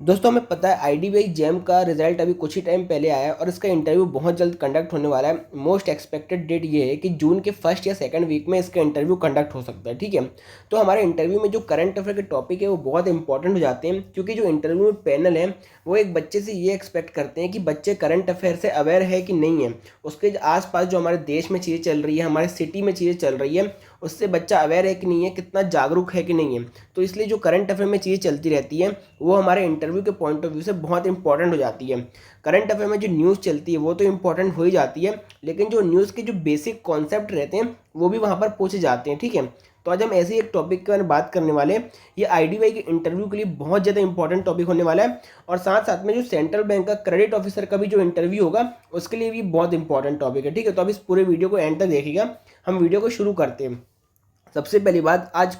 दोस्तों हमें पता है आईडीबीआई जैम का रिजल्ट अभी कुछ ही टाइम पहले आया है और इसका इंटरव्यू बहुत जल्द कंडक्ट होने वाला है। मोस्ट एक्सपेक्टेड डेट ये है कि जून के फर्स्ट या सेकंड वीक में इसका इंटरव्यू कंडक्ट हो सकता है। ठीक है, तो हमारे इंटरव्यू में जो करंट अफेयर के टॉपिक है वो बहुत इंपॉर्टेंट हो जाते हैं, क्योंकि जो इंटरव्यू में पैनल है वो एक बच्चे से ये एक्सपेक्ट करते हैं कि बच्चे करंट अफेयर से अवेयर है कि नहीं है, उसके आसपास जो हमारे देश में चीज़ें चल रही है, हमारे सिटी में चीज़ें चल रही है, उससे बच्चा अवेयर है कि नहीं है, कितना जागरूक है कि नहीं है। तो इसलिए जो करंट अफेयर में चीज़ें चलती रहती है वो हमारे इंटरव्यू के पॉइंट ऑफ व्यू से बहुत इंपॉर्टेंट हो जाती है। करंट अफेयर में जो न्यूज़ चलती है वो तो इंपॉर्टेंट हो ही जाती है, लेकिन जो न्यूज़ के जो बेसिक कॉन्सेप्ट रहते हैं वो भी वहाँ पर पूछे जाते हैं। ठीक है, तो आज हम ऐसे ही एक टॉपिक के बारे में बात करने वाले हैं। ये आईडीबीआई के इंटरव्यू के लिए बहुत ज़्यादा इंपॉर्टेंट टॉपिक होने वाला है, और साथ साथ में जो सेंट्रल बैंक का क्रेडिट ऑफिसर का भी जो इंटरव्यू होगा उसके लिए भी बहुत इंपॉर्टेंट टॉपिक है। ठीक है, तो अब इस पूरे वीडियो को एंड तक देखिएगा। हम वीडियो को शुरू करते हैं। सबसे पहली बात, आज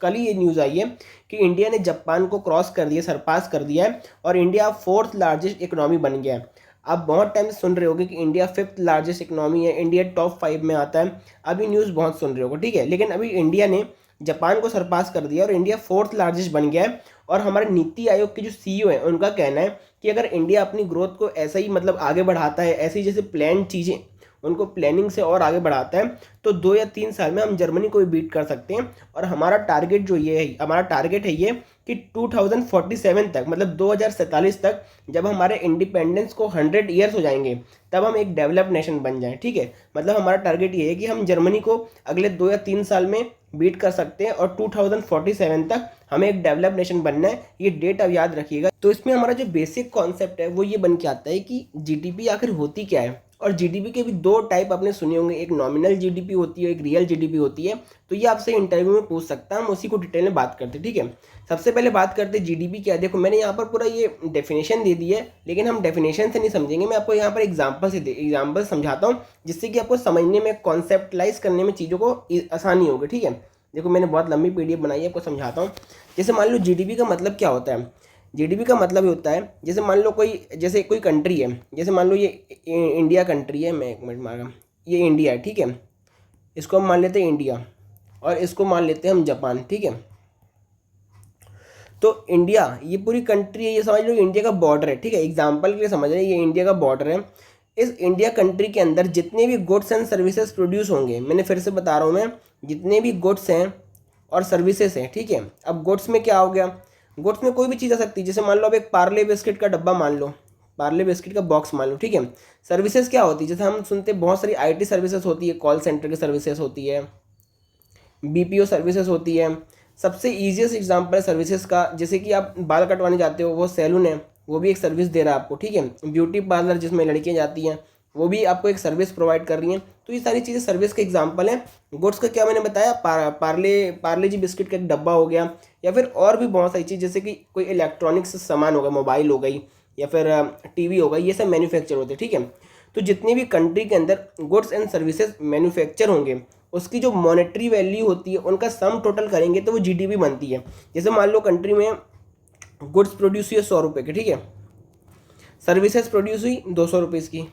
कल ही ये न्यूज़ आई है कि इंडिया ने जापान को क्रॉस कर दिया, सरपास कर दिया है, और इंडिया फोर्थ लार्जेस्ट इकोनॉमी बन गया है। आप बहुत टाइम से सुन रहे होगे कि इंडिया फिफ्थ लार्जेस्ट इकोनॉमी है, इंडिया टॉप 5 में आता है। अभी न्यूज़ बहुत सुन रहे होगे, ठीक है, लेकिन अभी इंडिया ने जापान को सरपास कर दिया और इंडिया फोर्थ लार्जेस्ट बन गया है। और हमारे नीति आयोग के जो सीईओ हैं उनका कहना है कि अगर इंडिया अपनी ग्रोथ को ऐसा ही आगे बढ़ाता है, ऐसी जैसे प्लान चीज़ें उनको प्लानिंग से और आगे बढ़ाता है, तो 2 या 3 साल में हम जर्मनी को भी बीट कर सकते हैं। और हमारा टारगेट जो ये है, हमारा टारगेट है ये कि 2047 तक, 2047 तक, जब हमारे इंडिपेंडेंस को 100 ईयर्स हो जाएंगे, तब हम एक डेवलप नेशन बन जाएं। ठीक है, हमारा टारगेट ये है कि हम जर्मनी को अगले 2 या 3 साल में बीट कर सकते हैं, और 2047 तक हमें एक डेवलप नेशन बनना है। ये डेट अब याद रखिएगा। तो इसमें हमारा जो बेसिक कॉन्सेप्ट है वो ये बन के आता है कि जीडीपी आखिर होती क्या है। और जीडीपी के भी 2 टाइप आपने सुने होंगे, एक नॉमिनल जीडीपी होती है, एक रियल जीडीपी होती है। तो ये आपसे इंटरव्यू में पूछ सकता है, हम उसी को डिटेल में बात करते हैं। ठीक है, सबसे पहले बात करते हैं जीडीपी क्या है। देखो, मैंने यहाँ पर पूरा ये डेफिनेशन दे दी है, लेकिन हम डेफिनेशन से नहीं समझेंगे। मैं आपको यहाँ पर एग्जाम्पल समझाता हूँ, जिससे कि आपको समझने में, कॉन्सेप्टलाइज करने में चीज़ों को आसानी होगी। ठीक है, देखो मैंने बहुत लंबी पीडीएफ बनाई है, आपको समझाता हूँ। जैसे मान लो जीडीपी का मतलब क्या होता है। जीडीपी का मतलब ये होता है, जैसे मान लो कोई कंट्री है, जैसे मान लो ये इंडिया कंट्री है। मैं एक मिनट मांगा, ये इंडिया है। ठीक है, इसको हम मान लेते हैं इंडिया, और इसको मान लेते हैं हम जापान। ठीक है, तो इंडिया ये पूरी कंट्री है, ये समझ लो इंडिया का बॉर्डर है। ठीक है, एग्जाम्पल के लिए समझ रहे हैं, ये इंडिया का बॉर्डर है। इस इंडिया कंट्री के अंदर जितने भी गुड्स एंड सर्विसेज प्रोड्यूस होंगे, मैंने फिर से बता रहा हूँ मैं, जितने भी गुड्स हैं और सर्विसेज हैं। ठीक है, अब गुड्स में क्या हो गया, गुड्स में कोई भी चीज़ आ सकती है। जैसे मान लो अब एक पार्ले बिस्किट का डब्बा मान लो, पार्ले बिस्किट का बॉक्स मान लो। ठीक है, सर्विसेज क्या होती है, जैसे हम सुनते हैं बहुत सारी आईटी सर्विसेज होती है, कॉल सेंटर की सर्विसेज होती है, बीपीओ सर्विसेज होती है। सबसे ईजिएस्ट एग्जांपल है सर्विसेज का, जैसे कि आप बाल कटवाने जाते हो, वो सैलून है, वो भी एक सर्विस दे रहा है आपको। ठीक है, ब्यूटी पार्लर जिसमें लड़कियां जाती हैं, वो भी आपको एक सर्विस प्रोवाइड कर रही हैं। तो ये सारी चीज़ें सर्विस के एग्जांपल हैं। गुड्स का क्या मैंने बताया, पार्ले जी बिस्किट का एक डब्बा हो गया, या फिर और भी बहुत सारी चीज़, जैसे कि कोई इलेक्ट्रॉनिक्स सामान होगा, मोबाइल हो गई, या फिर टीवी होगा, ये सब मैन्युफैक्चर होते हैं। ठीक है, तो जितनी भी कंट्री के अंदर गुड्स एंड सर्विसेज मैन्युफैक्चर होंगे, उसकी जो मॉनेटरी वैल्यू होती है, उनका सम टोटल करेंगे तो वो जीडीपी बनती है। जैसे मान लो कंट्री में गुड्स प्रोड्यूस हुई 100 रुपये की, ठीक है, सर्विसेज प्रोड्यूस हुई 200 रुपीज़ की,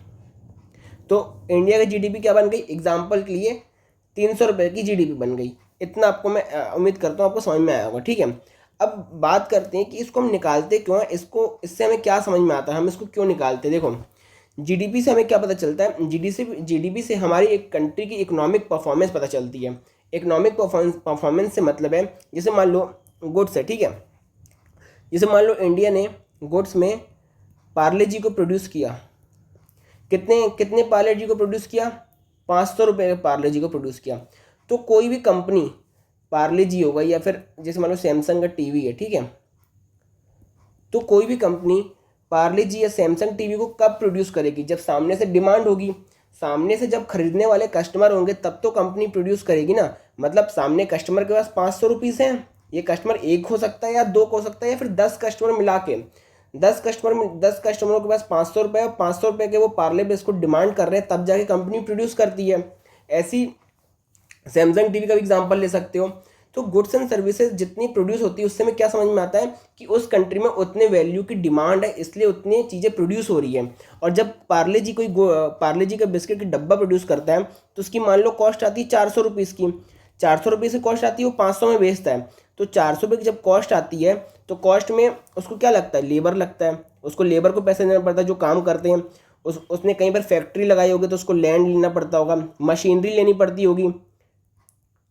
तो इंडिया की जीडीपी क्या बन गई, एग्जाम्पल के लिए 300 रुपये की जीडीपी बन गई। इतना आपको मैं उम्मीद करता हूँ आपको समझ में आया होगा। ठीक है, अब बात करते हैं कि इसको हम निकालते क्यों हैं, इससे हमें क्या समझ में आता है, हम इसको क्यों निकालते हैं। देखो, जीडीपी से हमें क्या पता चलता है, जीडीपी से हमारी एक कंट्री की इकोनॉमिक परफॉर्मेंस पता चलती है। इकोनॉमिक परफॉर्मेंस से मतलब है, जैसे मान लो गुड्स है। ठीक है, जैसे मान लो इंडिया ने गुड्स में पार्ले जी को प्रोड्यूस किया, कितने कितने पार्ले जी को प्रोड्यूस किया, 500 रुपये पार्ले जी को प्रोड्यूस किया। तो कोई भी कंपनी, पार्ले जी होगा, या फिर जैसे मान लो सैमसंग का टीवी है। ठीक है, तो कोई भी कंपनी पार्ले जी या सैमसंग टीवी को कब प्रोड्यूस करेगी, जब सामने से डिमांड होगी, सामने से जब खरीदने वाले कस्टमर होंगे तब तो कंपनी प्रोड्यूस करेगी ना। सामने कस्टमर के पास 500 रुपीज़ हैं, ये कस्टमर एक हो सकता है या दो हो सकता है, या फिर 10 कस्टमर मिला के, 10 कस्टमरों के पास 500 रुपये, और 500 रुपये के वो पार्ले बिस्कुट डिमांड कर रहे हैं, तब जाके कंपनी प्रोड्यूस करती है। ऐसी सैमसंग टीवी का भी एग्जांपल ले सकते हो। तो गुड्स एंड सर्विसेज जितनी प्रोड्यूस होती है, उससे हमें क्या समझ में आता है कि उस कंट्री में उतने वैल्यू की डिमांड है, इसलिए उतनी चीज़ें प्रोड्यूस हो रही है। और जब पार्ले जी का बिस्किट का डब्बा प्रोड्यूस करता है, तो उसकी मान लो कॉस्ट आती है 400 रुपीज़ की, 400 रुपये से कॉस्ट आती है, वो 500 में बेचता है। तो 400 रुपये की जब कॉस्ट आती है, तो कॉस्ट में उसको क्या लगता है, लेबर लगता है, उसको लेबर को पैसे देना पड़ता है जो काम करते हैं। उसने कहीं पर फैक्ट्री लगाई होगी तो उसको लैंड लेना पड़ता होगा, मशीनरी लेनी पड़ती होगी,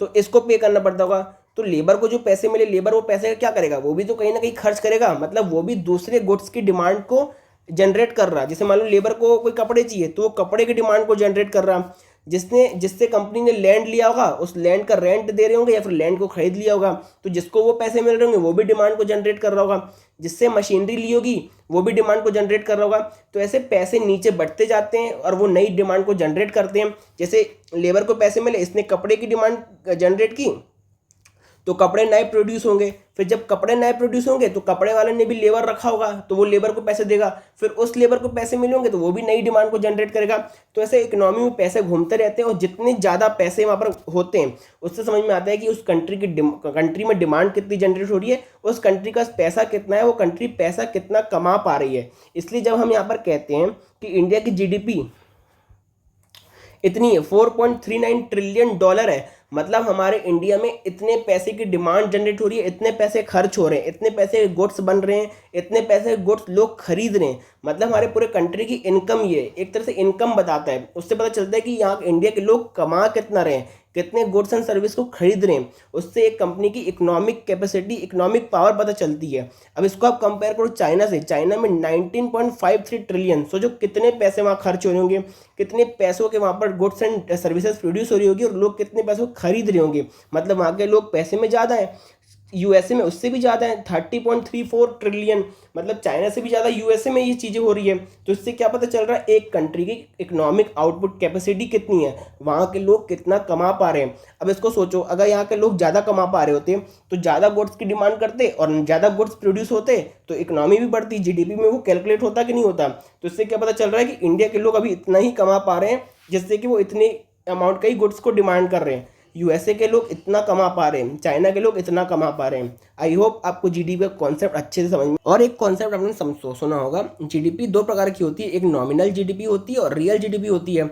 तो इसको पे करना पड़ता होगा। तो लेबर को जो पैसे मिले, लेबर वो पैसे का क्या करेगा, वो भी तो कहीं ना कहीं खर्च करेगा, मतलब वो भी दूसरे गुड्स की डिमांड को जनरेट कर रहा है। जैसे मान लो लेबर को कोई कपड़े चाहिए तो वो कपड़े की डिमांड को जनरेट कर रहा। जिससे कंपनी ने लैंड लिया होगा उस लैंड का रेंट दे रहे होंगे या फिर लैंड को खरीद लिया होगा, तो जिसको वो पैसे मिल रहे होंगे वो भी डिमांड को जनरेट कर रहा होगा। जिससे मशीनरी ली होगी वो भी डिमांड को जनरेट कर रहा होगा। तो ऐसे पैसे नीचे बढ़ते जाते हैं और वो नई डिमांड को जनरेट करते हैं। जैसे लेबर को पैसे मिले, इसने कपड़े की डिमांड जनरेट की तो कपड़े नए प्रोड्यूस होंगे, फिर जब कपड़े नए प्रोड्यूस होंगे तो कपड़े वाले ने भी लेबर रखा होगा तो वो लेबर को पैसे देगा, फिर उस लेबर को पैसे मिलेंगे तो वो भी नई डिमांड को जनरेट करेगा। तो ऐसे इकोनॉमी में पैसे घूमते रहते हैं और जितने ज़्यादा पैसे वहाँ पर होते हैं उससे समझ में आता है कि उस कंट्री में डिमांड कितनी जनरेट हो रही है, उस कंट्री का पैसा कितना है, वो कंट्री पैसा कितना कमा पा रही है। इसलिए जब हम यहाँ पर कहते हैं कि इंडिया की जीडीपी इतनी है, $4.39 ट्रिलियन है, मतलब हमारे इंडिया में इतने पैसे की डिमांड जनरेट हो रही है, इतने पैसे खर्च हो रहे हैं, इतने पैसे गुड्स बन रहे हैं, इतने पैसे गुड्स लोग खरीद रहे हैं, मतलब हमारे पूरे कंट्री की इनकम ये एक तरह से इनकम बताता है। उससे पता चलता है कि यहाँ इंडिया के लोग कमा कितना रहे हैं, कितने गुड्स एंड सर्विस को खरीद रहे हैं, उससे एक कंपनी की इकोनॉमिक कैपेसिटी, इकोनॉमिक पावर पता चलती है। अब इसको आप कंपेयर करो चाइना से, चाइना में 19.53 ट्रिलियन, सोचो कितने पैसे वहाँ खर्च हो रहे होंगे, कितने पैसों के वहाँ पर गुड्स एंड सर्विसेज प्रोड्यूस हो रही होगी और लोग कितने पैसों को खरीद रहे होंगे, मतलब वहाँ के लोग पैसे में ज़्यादा है। यूएसए में उससे भी ज़्यादा है 30.34 ट्रिलियन, मतलब चाइना से भी ज़्यादा यूएसए में ये चीज़ें हो रही है। तो इससे क्या पता चल रहा है एक कंट्री की इकोनॉमिक आउटपुट कैपेसिटी कितनी है, वहाँ के लोग कितना कमा पा रहे हैं। अब इसको सोचो, अगर यहाँ के लोग ज़्यादा कमा पा रहे होते तो ज़्यादा गुड्स की डिमांड करते और ज़्यादा गुड्स प्रोड्यूस होते तो इकोनॉमी भी बढ़ती, जीडीपी में वो कैलकुलेट होता कि नहीं होता। तो इससे क्या पता चल रहा है कि इंडिया के लोग अभी इतना ही कमा पा रहे हैं जिससे कि वो इतने अमाउंट का ही गुड्स को डिमांड कर रहे हैं। यूएसए के लोग इतना कमा पा रहे हैं, चाइना के लोग इतना कमा पा रहे हैं। आई होप आपको जीडीपी का कॉन्सेप्ट अच्छे से समझ में। और एक कॉन्सेप्ट आपने सुना होगा, जीडीपी दो प्रकार की होती है, एक नॉमिनल जीडीपी होती है और रियल जीडीपी होती है।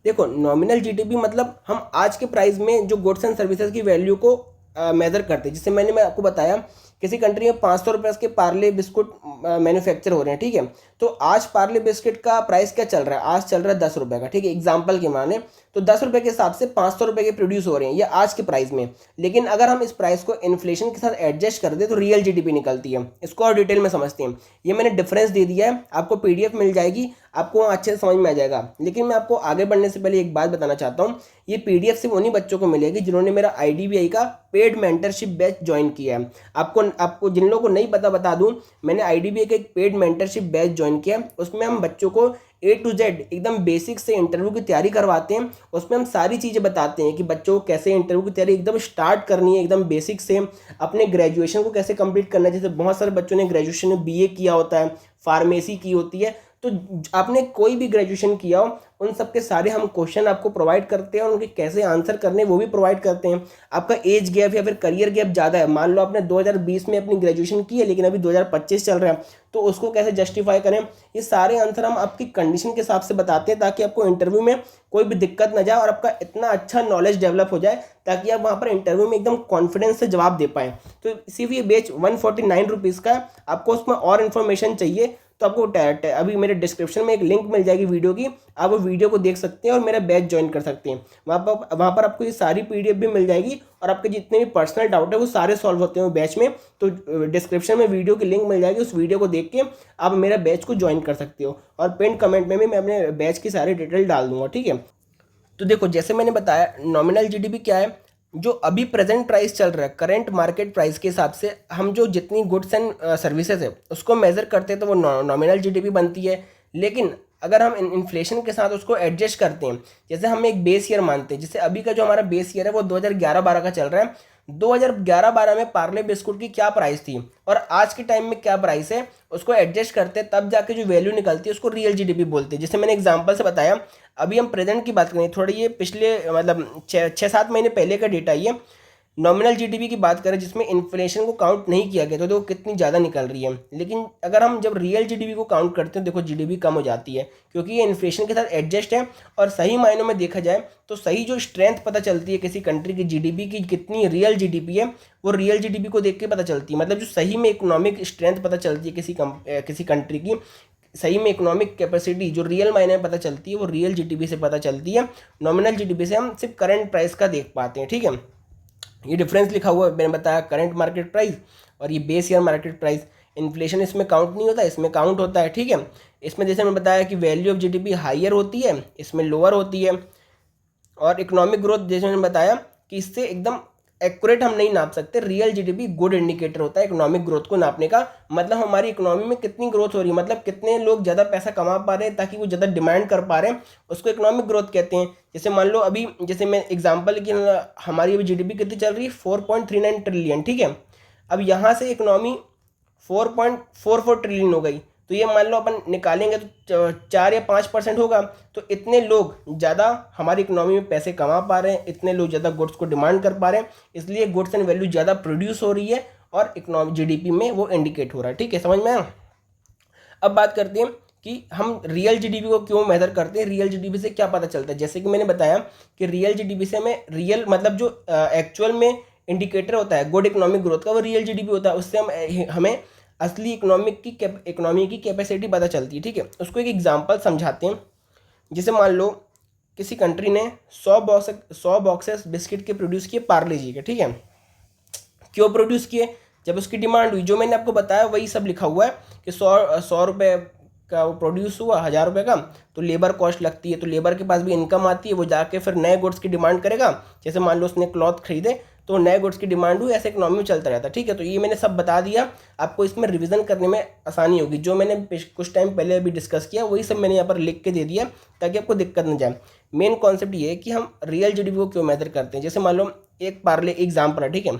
देखो नॉमिनल जीडीपी मतलब हम आज के प्राइस में जो गुड्स एंड सर्विसेज की वैल्यू को मेजर करते हैं। जिससे मैं आपको बताया किसी कंट्री में 500 रुपये के पार्ले बिस्कुट मैन्युफैक्चर हो रहे हैं, ठीक है, तो आज पार्ले बिस्किट का प्राइस क्या चल रहा है, आज चल रहा है 10 रुपये का, ठीक है, एग्जाम्पल के माने, तो 10 रुपये के हिसाब से 500 रुपये के प्रोड्यूस हो रहे हैं ये आज के प्राइस में। लेकिन अगर हम इस प्राइस को इन्फ्लेशन के साथ एडजस्ट कर दे तो रियल जीडीपी निकलती है। इसको और डिटेल में समझते हैं, ये मैंने डिफरेंस दे दिया है, आपको पीडीएफ मिल जाएगी, आपको अच्छे से समझ में आ जाएगा। लेकिन मैं आपको आगे बढ़ने से पहले एक बात बताना चाहता हूँ, ये पीडीएफ सिर्फ उन्हीं बच्चों को मिलेगी जिन्होंने मेरा आईडीबीआई का पेड मेंटरशिप बैच ज्वाइन किया है। आपको जिन लोगों को नहीं पता बता दूं, मैंने आईडीबीआई का एक पेड मेंटरशिप बैच ज्वाइन किया, उसमें हम बच्चों को A to Z एकदम बेसिक से इंटरव्यू की तैयारी करवाते हैं। उसमें हम सारी चीज़ें बताते हैं कि बच्चों को कैसे इंटरव्यू की तैयारी एकदम स्टार्ट करनी है, एकदम बेसिक से अपने ग्रेजुएशन को कैसे कंप्लीट करना है। जैसे बहुत सारे बच्चों ने ग्रेजुएशन में बीए किया होता है, फार्मेसी की होती है, तो आपने कोई भी ग्रेजुएशन किया हो उन सब के सारे हम क्वेश्चन आपको प्रोवाइड करते हैं और उनके कैसे आंसर करने वो भी प्रोवाइड करते हैं। आपका एज गैप या फिर करियर गैप ज़्यादा है, मान लो आपने 2020 में अपनी ग्रेजुएशन की है लेकिन अभी 2025 चल रहा है, तो उसको कैसे जस्टिफाई करें, ये सारे आंसर हम आपकी कंडीशन के हिसाब से बताते हैं ताकि आपको इंटरव्यू में कोई भी दिक्कत ना जाए और आपका इतना अच्छा नॉलेज डेवलप हो जाए ताकि आप वहाँ पर इंटरव्यू में एकदम कॉन्फिडेंस से जवाब दे पाएँ। तो सिर्फ ये बैच 149 रुपीज़ का है। आपको उसमें और इन्फॉर्मेशन चाहिए तो आपको अभी मेरे डिस्क्रिप्शन में एक लिंक मिल जाएगी वीडियो की, आप वो वीडियो को देख सकते हैं और मेरा बैच ज्वाइन कर सकते हैं। वहाँ पर आपको ये सारी पीडीएफ भी मिल जाएगी और आपके जितने भी पर्सनल डाउट है वो सारे सॉल्व होते हैं बैच में। तो डिस्क्रिप्शन में वीडियो की लिंक मिल जाएगी, उस वीडियो को देख के आप मेरा बैच को ज्वाइन कर सकते हो और पिन कमेंट में भी मैं अपने बैच की सारी डिटेल डाल दूंगा, ठीक है। तो देखो जैसे मैंने बताया नॉमिनल जीडीपी क्या है, जो अभी प्रेजेंट प्राइस चल रहा है करंट मार्केट प्राइस के हिसाब से हम जो जितनी गुड्स एंड सर्विसेज है उसको मेजर करते हैं तो वो नॉमिनल जीडीपी बनती है। लेकिन अगर हम इन्फ्लेशन के साथ उसको एडजस्ट करते हैं, जैसे हम एक बेस ईयर मानते हैं, जैसे अभी का जो हमारा बेस ईयर है वो 2011-12 का चल रहा है, 2011-12 में पार्ले बिस्कुट की क्या प्राइस थी और आज के टाइम में क्या प्राइस है, उसको एडजस्ट करते हैं तब जाके जो वैल्यू निकलती है उसको रियल जीडीपी बोलते हैं। जैसे मैंने एग्जांपल से बताया, अभी हम प्रेजेंट की बात करें, थोड़ी ये पिछले मतलब 6-7 महीने पहले का डेटा ये नॉमिनल जीडीपी की बात करें जिसमें इन्फ्लेशन को काउंट नहीं किया गया तो देखो कितनी ज़्यादा निकल रही है। लेकिन अगर हम जब रियल जीडीपी को काउंट करते हैं देखो जीडीपी कम हो जाती है, क्योंकि ये इन्फ्लेशन के साथ एडजस्ट है। और सही मायनों में देखा जाए तो सही जो स्ट्रेंथ पता चलती है किसी कंट्री की जीडीपी की, कितनी रियल जीडीपी है, वो रियल जीडीपी को देख के पता चलती है। मतलब जो सही में इकोनॉमिक स्ट्रेंथ पता चलती है किसी कंट्री की, सही में इकोनॉमिक कैपेसिटी जो रियल मायने में पता चलती है वो रियल जीडीपी से पता चलती है। नॉमिनल जीडीपी से हम सिर्फ करंट प्राइस का देख पाते हैं। ठीक है, ये डिफरेंस लिखा हुआ है, मैंने बताया करंट मार्केट प्राइस और ये base year market price. Inflation इसमें काउंट नहीं होता, इसमें काउंट होता है। ठीक है, इसमें जैसे मैंने बताया कि वैल्यू ऑफ जीडीपी हायर होती है, इसमें लोअर होती है। और इकोनॉमिक ग्रोथ जैसे मैंने बताया कि इससे एकदम एक्यूरेट हम नहीं नाप सकते। रियल जीडीपी गुड इंडिकेटर होता है इकोनॉमिक ग्रोथ को नापने का। मतलब हमारी इकोनॉमी में कितनी ग्रोथ हो रही है, मतलब कितने लोग ज़्यादा पैसा कमा पा रहे हैं ताकि वो ज़्यादा डिमांड कर पा रहे हैं, उसको इकोनॉमिक ग्रोथ कहते हैं। जैसे मान लो अभी, जैसे मैं एग्जांपल की, हमारी अभी जीडीपी कितनी चल रही है 4.39 ट्रिलियन। ठीक है, अब यहाँ से इकोनॉमी 4.44 ट्रिलियन हो गई, तो ये मान लो अपन निकालेंगे तो 4 या 5% होगा। तो इतने लोग ज़्यादा हमारी इकोनॉमी में पैसे कमा पा रहे हैं, इतने लोग ज़्यादा गुड्स को डिमांड कर पा रहे हैं, इसलिए गुड्स एंड वैल्यू ज़्यादा प्रोड्यूस हो रही है और इकोनॉमी जीडीपी में वो इंडिकेट हो रहा है। ठीक है, समझ में आया। अब बात करते हैं कि हम रियल जीडीपी को क्यों मेजर करते हैं, रियल जीडीपी से क्या पता चलता है। जैसे कि मैंने बताया कि रियल जीडीपी से हमें रियल मतलब जो एक्चुअल में इंडिकेटर होता है गुड इकोनॉमिक ग्रोथ का, वो रियल जीडीपी होता है। उससे हमें असली इकोनॉमी की कैपेसिटी पता चलती है। ठीक है, उसको एक एग्जांपल समझाते हैं। जैसे मान लो किसी कंट्री ने 100 बॉक्सेस बिस्किट के प्रोड्यूस किए पार्ले जी के। ठीक है, क्यों प्रोड्यूस किए, जब उसकी डिमांड हुई। जो मैंने आपको बताया वही सब लिखा हुआ है कि 100 रुपये का वो प्रोड्यूस हुआ, 1000 रुपये का, तो लेबर कॉस्ट लगती है, तो लेबर के पास भी इनकम आती है, वो जाके फिर नए गुड्स की डिमांड करेगा। जैसे मान लो उसने क्लॉथ खरीदे तो नए गुड्स की डिमांड हुई, ऐसे इकोनॉमी में चलता रहता है। ठीक है, तो ये मैंने सब बता दिया, आपको इसमें रिवीजन करने में आसानी होगी। जो मैंने कुछ टाइम पहले अभी डिस्कस किया वही सब मैंने यहाँ पर लिख के दे दिया ताकि आपको दिक्कत न जाए। मेन कॉन्सेप्ट ये है कि हम रियल जीडीपी को क्यों मेजर करते हैं। जैसे मान लो एक पार्ले एग्जाम्पल है। ठीक है,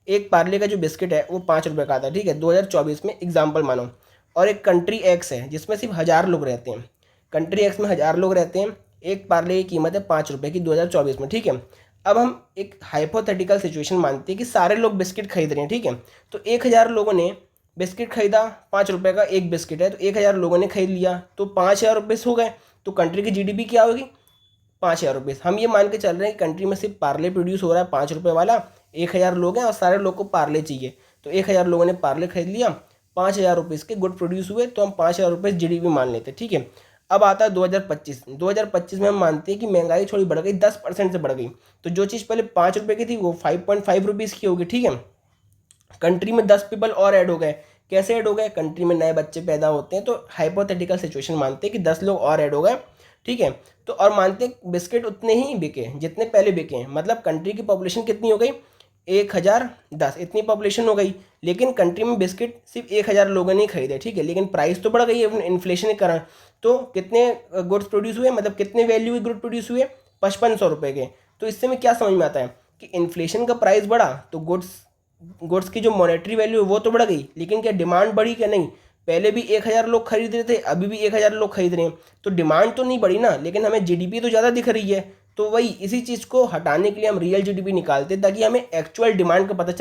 एक पार्ले का जो बिस्किट है वो 5 रुपये का आता है। ठीक है, 2024 में एग्जाम्पल मानो। और एक कंट्री एक्स है जिसमें सिर्फ 1000 लोग रहते हैं। कंट्री एक्स में 1000 लोग रहते हैं, एक पार्ले की कीमत है 5 रुपये की 2024 में। ठीक है, अब हम एक हाइपोथेटिकल सिचुएशन मानते हैं कि सारे लोग बिस्किट खरीद रहे हैं। ठीक है, तो 1000 लोगों ने बिस्किट खरीदा, 5 रुपये का एक बिस्किट है, तो 1000 लोगों ने खरीद लिया, तो 5000 रुपये हो गए। तो कंट्री की जीडीपी क्या होगी, 5000 रुपये। हम ये मान के चल रहे हैं कि कंट्री में सिर्फ पार्ले प्रोड्यूस हो रहा है 5 रुपये वाला, 1000 लोग हैं और सारे लोग को पार्ले चाहिए, तो 1000 लोगों ने पार्ले खरीद लिया, 5000 रुपये इसके गुड प्रोड्यूस हुए, तो हम 5000 रुपये जीडीपी मान लेते हैं। ठीक है, अब आता है 2025 में हम मानते हैं कि महंगाई थोड़ी बढ़ गई, 10% से बढ़ गई, तो जो चीज़ पहले 5 रुपये की थी वो 5.5 रुपीज़ की होगी। ठीक है, कंट्री में 10 पीपल और ऐड हो गए। कैसे ऐड हो गए, कंट्री में नए बच्चे पैदा होते हैं, तो हाइपोथेटिकल सिचुएशन मानते हैं कि 10 लोग और ऐड हो गए। ठीक है, तो और मानते हैं बिस्किट उतने ही बिके जितने पहले बिके हैं। मतलब कंट्री की पॉपुलेशन कितनी हो गई, 1010, इतनी पॉपुलेशन हो गई, लेकिन कंट्री में बिस्किट सिर्फ 1000 लोगों ने खरीदे। ठीक है, लेकिन प्राइस तो बढ़ गई है इन्फ्लेशन के कारण। तो कितने गुड्स प्रोड्यूस हुए, मतलब कितने वैल्यू के गुड प्रोड्यूस हुए, 5500 रुपये के। तो इससे में क्या समझ में आता है कि इन्फ्लेशन का प्राइस बढ़ा तो गुड्स की जो मॉनेटरी वैल्यू है वो तो बढ़ गई, लेकिन क्या डिमांड बढ़ी क्या, नहीं। पहले भी 1000 लोग खरीद रहे थे, अभी भी 1000 लोग खरीद रहे हैं, तो डिमांड तो नहीं बढ़ी ना, लेकिन हमें जीडीपी तो ज़्यादा दिख रही है। तो वही इसी चीज़ को हटाने के लिए हम रियल जीडीपी निकालते हैं ताकि हमें एक्चुअल डिमांड का पता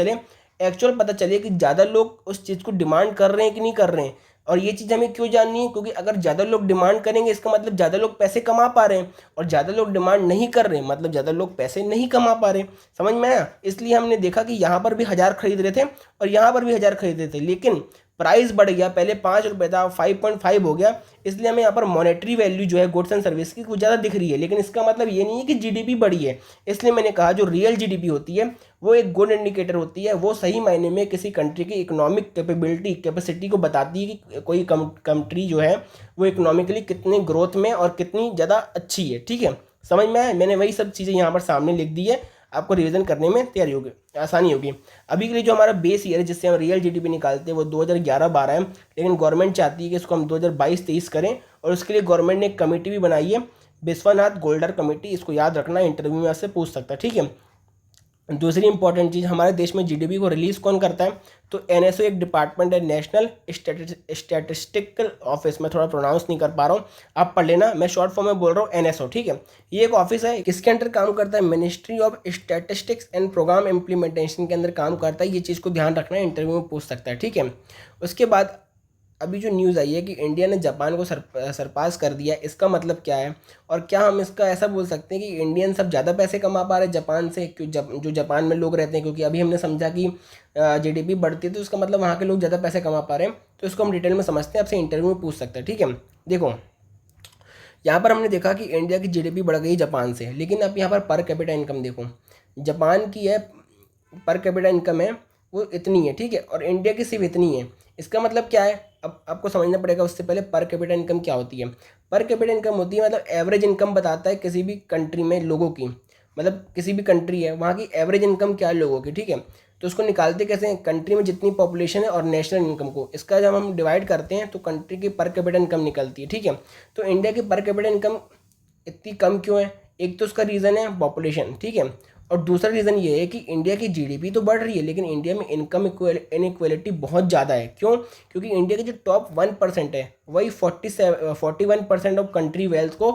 चले, कि ज़्यादा लोग उस चीज़ को डिमांड कर रहे हैं कि नहीं कर रहे हैं। और ये चीज़ हमें क्यों जाननी है, क्योंकि अगर ज़्यादा लोग डिमांड करेंगे इसका मतलब ज़्यादा लोग पैसे कमा पा रहे हैं, और ज़्यादा लोग डिमांड नहीं कर रहे हैं मतलब ज़्यादा लोग पैसे नहीं कमा पा रहे। समझ में आया। इसलिए हमने देखा कि यहाँ पर भी 1000 खरीद रहे थे और यहाँ पर भी 1000 खरीद रहे थे, लेकिन प्राइस बढ़ गया, पहले 5 रुपये था 5.5 हो गया, इसलिए हमें यहाँ पर मॉनेटरी वैल्यू जो है गुड्स एंड सर्विस की कुछ ज़्यादा दिख रही है। लेकिन इसका मतलब ये नहीं है कि जीडीपी बढ़ी है। इसलिए मैंने कहा जो रियल जीडीपी होती है वो एक गुड इंडिकेटर होती है, वो सही मायने में किसी कंट्री की इकोनॉमिक कैपेसिटी को बताती है कि कोई कंट्री जो है वो इकोनॉमिकली कितनी ग्रोथ में और कितनी ज़्यादा अच्छी है। ठीक है, समझ में आया। मैंने वही सब चीज़ें यहाँ पर सामने लिख दी है, आपको रिवीजन करने में तैयारी होगी, आसानी होगी। अभी के लिए जो हमारा बेस ईयर है जिससे हम रियल जीडीपी निकालते हैं वो 2011-12 है, लेकिन गवर्नमेंट चाहती है कि इसको हम 2022-23 करें, और उसके लिए गवर्नमेंट ने एक कमेटी भी बनाई है, विश्वनाथ गोल्डर कमेटी। इसको याद रखना, इंटरव्यू में आपसे पूछ सकता है। ठीक है, दूसरी इंपॉर्टेंट चीज़, हमारे देश में जीडीपी को रिलीज़ कौन करता है? तो एनएसओ एक डिपार्टमेंट है, नेशनल स्टैटिस्टिकल ऑफिस। मैं थोड़ा प्रोनाउंस नहीं कर पा रहा हूँ, आप पढ़ लेना, मैं शॉर्ट फॉर्म में बोल रहा हूँ एनएसओ, ठीक है। ये एक ऑफिस है, किसके अंडर काम करता है? Ministry of statistics and programme implementation के अंदर काम करता है। ये चीज़ को ध्यान रखना है, इंटरव्यू में पूछ सकता है, ठीक है। उसके बाद अभी जो न्यूज़ आई है कि इंडिया ने जापान को सरपास कर दिया, इसका मतलब क्या है? और क्या हम इसका ऐसा बोल सकते हैं कि इंडियन सब ज़्यादा पैसे कमा पा रहे हैं जापान से, क्यों जो जापान में लोग रहते हैं? क्योंकि अभी हमने समझा कि जीडीपी बढ़ती है तो उसका मतलब वहाँ के लोग ज़्यादा पैसे कमा पा रहे हैं। तो इसको हम डिटेल में समझते हैं, आपसे इंटरव्यू में पूछ सकते हैं, ठीक है। देखो, यहाँ पर हमने देखा कि इंडिया की जीडीपी बढ़ गई जापान से, लेकिन अब यहाँ पर कैपिटा इनकम देखो, जापान की है पर कैपिटा इनकम है वो इतनी है, ठीक है, और इंडिया की सिर्फ इतनी है। इसका मतलब क्या है? अब आपको समझना पड़ेगा। उससे पहले पर कैपिटा इनकम क्या होती है? पर कैपिटा इनकम होती है मतलब एवरेज इनकम बताता है किसी भी कंट्री में लोगों की, मतलब किसी भी कंट्री है वहाँ की एवरेज इनकम क्या है लोगों की, ठीक है। तो उसको निकालते कैसे हैं? कंट्री में जितनी पॉपुलेशन है और नेशनल इनकम को, इसका जब हम डिवाइड करते हैं तो कंट्री की पर कैपिटा इनकम निकलती है, ठीक है। तो इंडिया की पर कैपिटा इनकम इतनी कम क्यों है? एक तो उसका रीज़न है पॉपुलेशन, ठीक है, और दूसरा रीज़न ये है कि इंडिया की जीडीपी तो बढ़ रही है लेकिन इंडिया में इनकम इनइक्वालिटी बहुत ज़्यादा है। क्यों? क्योंकि इंडिया के जो टॉप 1% है वही 41% ऑफ कंट्री वेल्थ को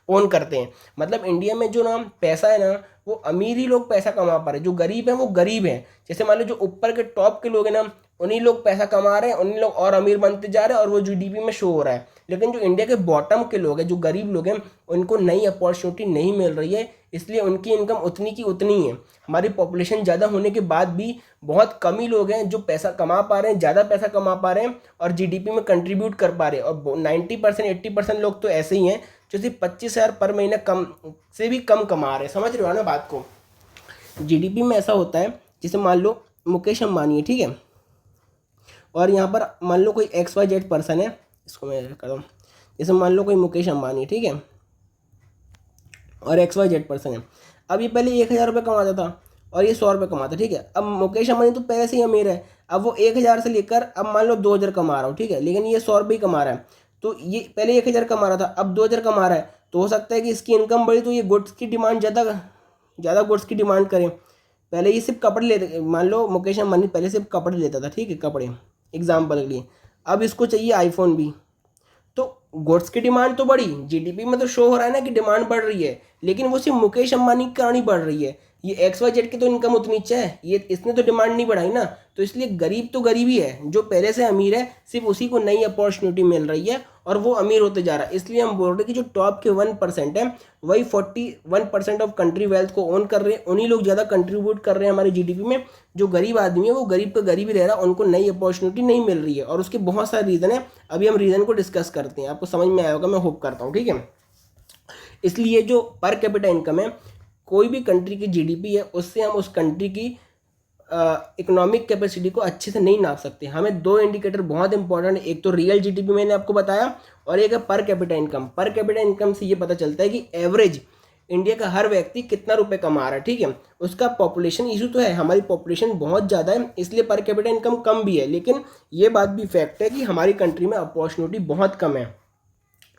ओन करते हैं। मतलब इंडिया में जो ना पैसा है ना, वो अमीर ही लोग पैसा कमा पा रहे हैं, जो गरीब हैं वो गरीब हैं। जैसे मान लो जो ऊपर के टॉप के लोग हैं ना, उन्हीं लोग पैसा कमा रहे हैं, उन्हीं लोग और अमीर बनते जा रहे हैं और वो जीडीपी में शो हो रहा है। लेकिन जो इंडिया के बॉटम के लोग हैं, जो गरीब लोग हैं, उनको नई अपॉर्चुनिटी नहीं मिल रही है, इसलिए उनकी इनकम उतनी की उतनी ही है। हमारी पॉपुलेशन ज़्यादा होने के बाद भी बहुत कम ही लोग हैं जो पैसा कमा पा रहे हैं, ज़्यादा पैसा कमा पा रहे हैं और जीडीपी में कंट्रीब्यूट कर पा रहे हैं। और 90% 80% लोग तो ऐसे ही हैं जो सिर्फ 25,000 पर महीना कम से भी कम कमा रहे हैं। समझ रहे हो ना बात को? जीडीपी में ऐसा होता है, जैसे मान लो मुकेश अंबानी है, ठीक है, और यहाँ पर मान लो कोई XYZ पर्सन है, इसको मैं कर दूँ, जैसे मान लो कोई मुकेश अंबानी है, ठीक है, और XYZ पर्सन है। अब ये पहले 1,000 रुपये कमाता था और ये 100 रुपये कमाता, ठीक है। अब मुकेश अंबानी तो पहले से ही अमीर है, अब वो 1,000 से लेकर अब मान लो 2,000 कमा रहा हो, ठीक है, लेकिन ये 100 रुपये ही कमा रहा है। तो ये पहले 1,000 कमा रहा था, अब 2,000 कमा रहा है, तो हो सकता है कि इसकी इनकम बढ़ी तो ये गुड्स की डिमांड ज़्यादा गुड्स की डिमांड करें। पहले ये सिर्फ कपड़े लेते, मान लो मुकेश अंबानी पहले सिर्फ कपड़े लेता था, ठीक है, कपड़े एग्जाम्पल के लिए, अब इसको चाहिए आईफोन भी। तो गुड्स की डिमांड तो बढ़ी, जीडीपी में तो शो हो रहा है ना कि डिमांड बढ़ रही है, लेकिन वो सिर्फ मुकेश अंबानी के कारण ही बढ़ रही है। ये XYZ की तो इनकम उतनी है, ये इसने तो डिमांड नहीं बढ़ाई ना। तो इसलिए गरीब तो गरीब ही है, जो पहले से अमीर है सिर्फ उसी को नई अपॉर्चुनिटी मिल रही है और वो अमीर होते जा रहा है। इसलिए हम बोल रहे हैं कि जो टॉप के 1% है वही 41% ऑफ कंट्री वेल्थ को ओन कर रहे हैं, उन्हीं लोग ज़्यादा कंट्रीब्यूट कर रहे हैं हमारी जीडीपी में। जो गरीब आदमी है वो गरीब का गरीब ही रह रहा है, उनको नई अपॉर्चुनिटी नहीं मिल रही है और उसके बहुत सारे रीज़न है। अभी हम रीज़न को डिस्कस करते हैं, आपको समझ में आया होगा, मैं होप करता हूँ, ठीक है। इसलिए जो पर कैपिटा इनकम है, कोई भी कंट्री की जीडीपी है, उससे हम उस कंट्री की इकोनॉमिक कैपेसिटी को अच्छे से नहीं नाप सकते। हमें दो इंडिकेटर बहुत इंपॉर्टेंट है, एक तो रियल जीडीपी मैंने आपको बताया और एक है per capita income. Per capita income से ये पता चलता है कि एवरेज इंडिया का हर व्यक्ति कितना रुपए कमा रहा है, ठीक है। उसका पॉपुलेशन इशू तो है, हमारी पॉपुलेशन बहुत ज़्यादा है इसलिए पर कैपिटा इनकम कम भी है, लेकिन ये बात भी फैक्ट है कि हमारी कंट्री में अपॉर्चुनिटी बहुत कम है।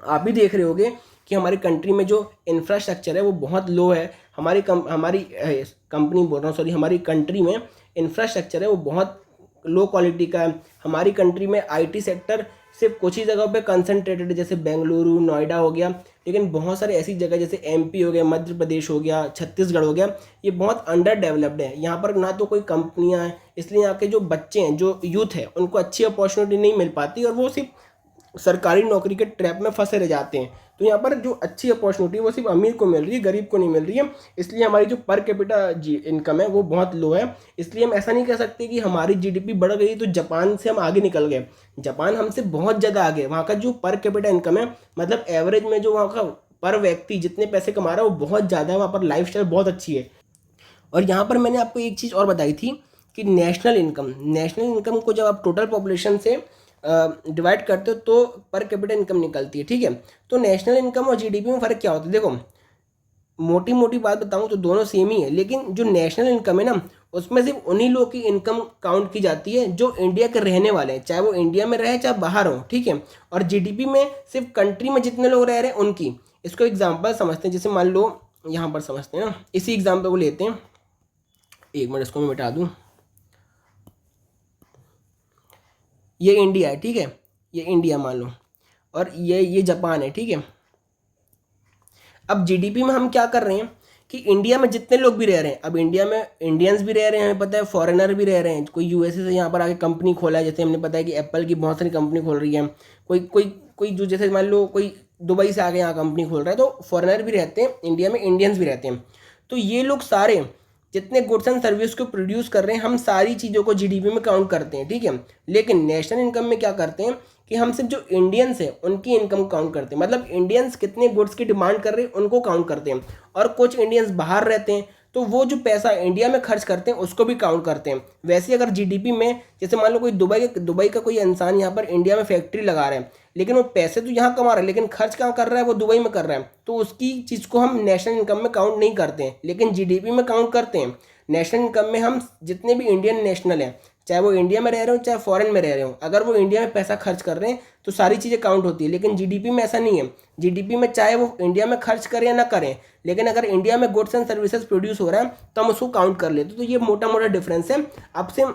आप भी देख रहे होगे कि हमारी कंट्री में जो इंफ्रास्ट्रक्चर है वो बहुत लो है। हमारी कंपनी बोल रहा हूँ, सॉरी, हमारी कंट्री में इंफ्रास्ट्रक्चर है वो बहुत लो क्वालिटी का है। हमारी कंट्री में आईटी सेक्टर सिर्फ कुछ ही जगहों पे कंसंट्रेटेड है, जैसे बेंगलुरु, नोएडा हो गया, लेकिन बहुत सारे ऐसी जगह जैसे एमपी हो गया, मध्य प्रदेश हो गया, छत्तीसगढ़ हो गया, ये बहुत अंडर डेवलप्ड है। यहाँ पर ना तो कोई कंपनियाँ हैं, इसलिए यहाँ के जो बच्चे हैं, जो यूथ है, उनको अच्छी अपॉर्चुनिटी नहीं मिल पाती और वो सिर्फ सरकारी नौकरी के ट्रैप में फंसे रह जाते हैं। तो यहाँ पर जो अच्छी अपॉर्चुनिटी है वो सिर्फ अमीर को मिल रही है, गरीब को नहीं मिल रही है। इसलिए हमारी जो पर कैपिटा इनकम है वो बहुत लो है। इसलिए हम ऐसा नहीं कह सकते कि हमारी जीडीपी बढ़ गई तो जापान से हम आगे निकल गए। जापान हमसे बहुत ज़्यादा आगे है। वहाँ का जो पर कैपिटा इनकम है, मतलब एवरेज में जो वहाँ का पर व्यक्ति जितने पैसे कमा रहा है वो बहुत ज़्यादा है, वहाँ पर लाइफस्टाइल बहुत अच्छी है। और यहाँ पर मैंने आपको एक चीज़ और बताई थी कि नेशनल इनकम को जब आप टोटल पॉपुलेशन से डिवाइड करते हो तो पर कैपिटा इनकम निकलती है, ठीक है। तो नेशनल इनकम और जीडीपी में फ़र्क क्या होता है? देखो, मोटी मोटी बात बताऊं तो दोनों सेम ही है, लेकिन जो नेशनल इनकम है ना, उसमें सिर्फ उन्हीं लोग की इनकम काउंट की जाती है जो इंडिया के रहने वाले हैं, चाहे वो इंडिया में रहे चाहे बाहर हो, ठीक है। और जीडीपी में सिर्फ कंट्री में जितने लोग रह रहे हैं उनकी। इसको एग्जाम्पल समझते हैं, जैसे मान लो यहाँ पर समझते हैं ना, इसी एग्जाम्पल को लेते हैं। एक मिनट इसको मैं मिटा दूँ। ये इंडिया है, ठीक है, ये इंडिया मान लो, और ये जापान है, ठीक है। अब जीडीपी में हम क्या कर रहे हैं कि इंडिया में जितने लोग भी रह रहे हैं, अब इंडिया में इंडियंस भी रह रहे हैं, हमें पता है फॉरेनर भी रह रहे हैं, कोई यूएसए से यहाँ पर आके कंपनी खोला है, जैसे हमने पता है कि एप्पल की बहुत सारी कंपनी खोल रही है, कोई कोई कोई जो जैसे मान लो कोई दुबई से आके यहाँ कंपनी खोल रहा है, तो फॉरेनर भी रहते हैं इंडिया में, इंडियंस भी रहते हैं। तो ये लोग सारे जितने गुड्स एंड सर्विस को प्रोड्यूस कर रहे हैं, हम सारी चीज़ों को जीडीपी में काउंट करते हैं, ठीक है। लेकिन नेशनल इनकम में क्या करते हैं कि हम सिर्फ जो इंडियंस हैं उनकी इनकम काउंट करते हैं, मतलब इंडियंस कितने गुड्स की डिमांड कर रहे हैं उनको काउंट करते हैं। और कुछ इंडियंस बाहर रहते हैं, तो वो जो पैसा इंडिया में खर्च करते हैं उसको भी काउंट करते हैं। वैसे ही अगर जीडीपी में जैसे मान लो कोई दुबई का कोई इंसान यहाँ पर इंडिया में फैक्ट्री लगा रहा है, लेकिन वो पैसे तो यहाँ कमा रहा है, लेकिन खर्च कहाँ कर रहा है, वो दुबई में कर रहा है, तो उसकी चीज़ को हम नेशनल इनकम में काउंट नहीं करते हैं, लेकिन जीडीपी में काउंट करते हैं। नेशनल इनकम में हम जितने भी इंडियन नेशनल हैं, चाहे वो इंडिया में रह रहे हो चाहे फॉरेन में रह रहे हो, अगर वो इंडिया में पैसा खर्च कर रहे हैं तो सारी चीज़ें काउंट होती है। लेकिन जीडीपी में ऐसा नहीं है। जीडीपी में चाहे वो इंडिया में खर्च करें या ना करें, लेकिन अगर इंडिया में गुड्स एंड सर्विसेज प्रोड्यूस हो रहा है तो हम उसको काउंट कर लेते। तो ये मोटा मोटा डिफरेंस है। आपसे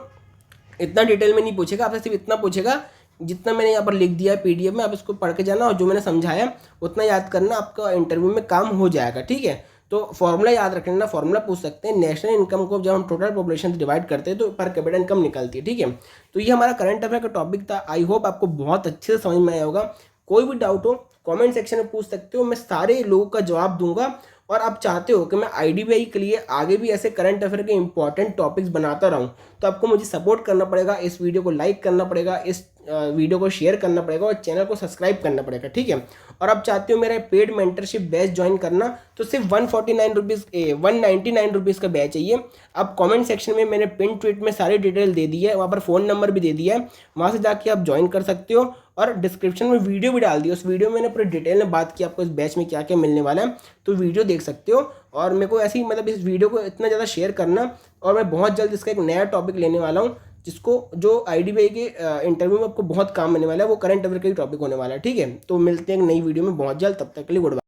इतना डिटेल में नहीं पूछेगा, आपसे सिर्फ इतना पूछेगा जितना मैंने यहाँ पर लिख दिया है पीडीएफ में, आप इसको पढ़ के जाना और जो मैंने समझाया उतना याद करना, आपका इंटरव्यू में काम हो जाएगा, ठीक है। तो फॉर्मूला याद रख लेना, फॉर्मूला पूछ सकते हैं। नेशनल इनकम को जब हम टोटल पॉपुलेशन से डिवाइड करते हैं तो पर कैपिटा इनकम निकलती है, ठीक है। तो ये हमारा करंट अफेयर का टॉपिक था। आई होप आपको बहुत अच्छे से समझ में आया होगा। कोई भी डाउट हो कमेंट सेक्शन में पूछ सकते हो, मैं सारे लोगों का जवाब दूंगा। और आप चाहते हो कि मैं आईडीबीआई के लिए आगे भी ऐसे करंट अफेयर के इंपॉर्टेंट टॉपिक्स बनाता रहूं, तो आपको मुझे सपोर्ट करना पड़ेगा, इस वीडियो को लाइक करना पड़ेगा, इस वीडियो को शेयर करना पड़ेगा और चैनल को सब्सक्राइब करना पड़ेगा, ठीक है। और आप चाहते हो मेरा पेड मेंटरशिप बैच ज्वाइन करना, तो सिर्फ 149 रुपीज़ 199 रुपीज़ का बैच चाहिए। अब कमेंट सेक्शन में मैंने पिन ट्वीट में सारी डिटेल दे दी है, वहाँ पर फ़ोन नंबर भी दे दिया है, वहाँ से जाके आप ज्वाइन कर सकते हो। और डिस्क्रिप्शन में वीडियो भी डाल दी, उस वीडियो में मैंने पूरी डिटेल में बात की आपको इस बैच में क्या क्या मिलने वाला है, तो वीडियो देख सकते हो। और मेरे को ऐसी मतलब इस वीडियो को इतना ज़्यादा शेयर करना, और मैं बहुत जल्द इसका एक नया टॉपिक लेने वाला हूँ जिसको जो आईडीबीआई के इंटरव्यू में आपको बहुत काम आने वाला है, वो करंट अफेयर का ही टॉपिक होने वाला है, ठीक है। तो मिलते हैं एक नई वीडियो में बहुत जल्द, तब तक के लिए गुड बाय।